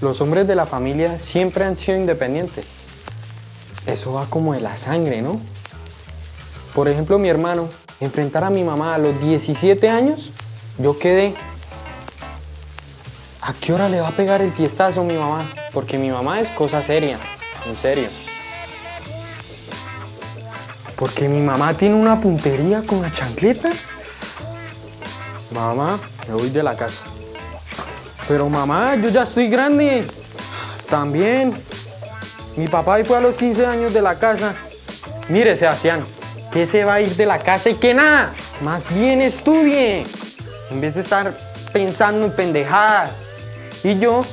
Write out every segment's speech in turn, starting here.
Los hombres de la familia siempre han sido independientes. Eso va como de la sangre, ¿no? Por ejemplo, mi hermano, enfrentar a mi mamá a los 17 años, yo quedé. ¿A qué hora le va a pegar el tiestazo a mi mamá? Porque mi mamá es cosa seria, en serio. Porque mi mamá tiene una puntería con la chancleta. Mamá, me voy de la casa. Pero mamá, yo ya estoy grande. También. Mi papá fue a los 15 años de la casa. Mire, Sebastián, que se va a ir de la casa y que nada. Más bien estudie. En vez de estar pensando en pendejadas. Y yo,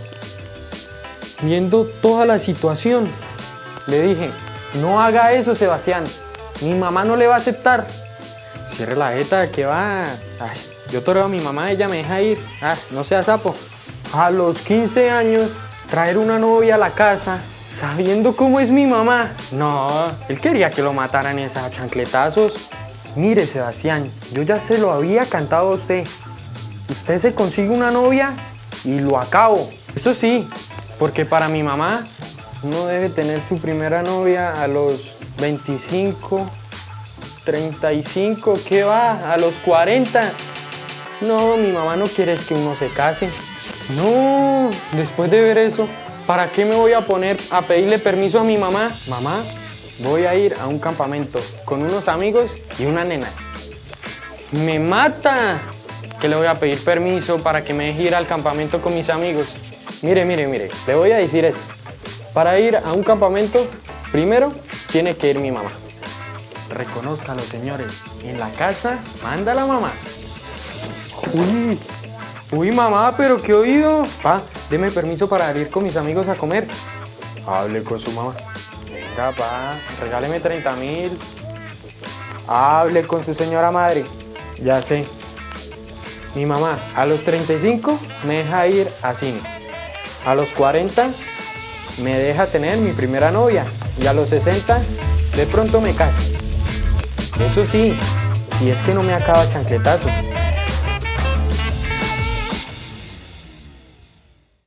viendo toda la situación, le dije, no haga eso, Sebastián. Mi mamá no le va a aceptar. Cierre la jeta, que va. Ay, yo toreo a mi mamá, ella me deja ir. No sea sapo. A los 15 años, traer una novia a la casa, sabiendo cómo es mi mamá. No, él quería que lo mataran esas chancletazos. Mire, Sebastián, yo ya se lo había cantado a usted. Usted se consigue una novia y lo acabo. Eso sí, porque para mi mamá, uno debe tener su primera novia a los 25, 35, ¿qué va? A los 40. No, mi mamá no quiere que uno se case. No, después de ver eso, ¿para qué me voy a poner a pedirle permiso a mi mamá? Mamá, voy a ir a un campamento con unos amigos y una nena. ¡Me mata! Que le voy a pedir permiso para que me deje ir al campamento con mis amigos. Mire, le voy a decir esto. Para ir a un campamento, primero tiene que ir mi mamá. Reconózcalo, señores. En la casa manda la mamá. Uy, mamá, pero ¿qué he oído? Pa, deme permiso para ir con mis amigos a comer. Hable con su mamá. Venga, pa, regáleme 30.000. Hable con su señora madre. Ya sé. Mi mamá a los 35 me deja ir a cine. A los 40 me deja tener mi primera novia. Y a los 60 de pronto me caso. Eso sí, si es que no me acaba chancletazos.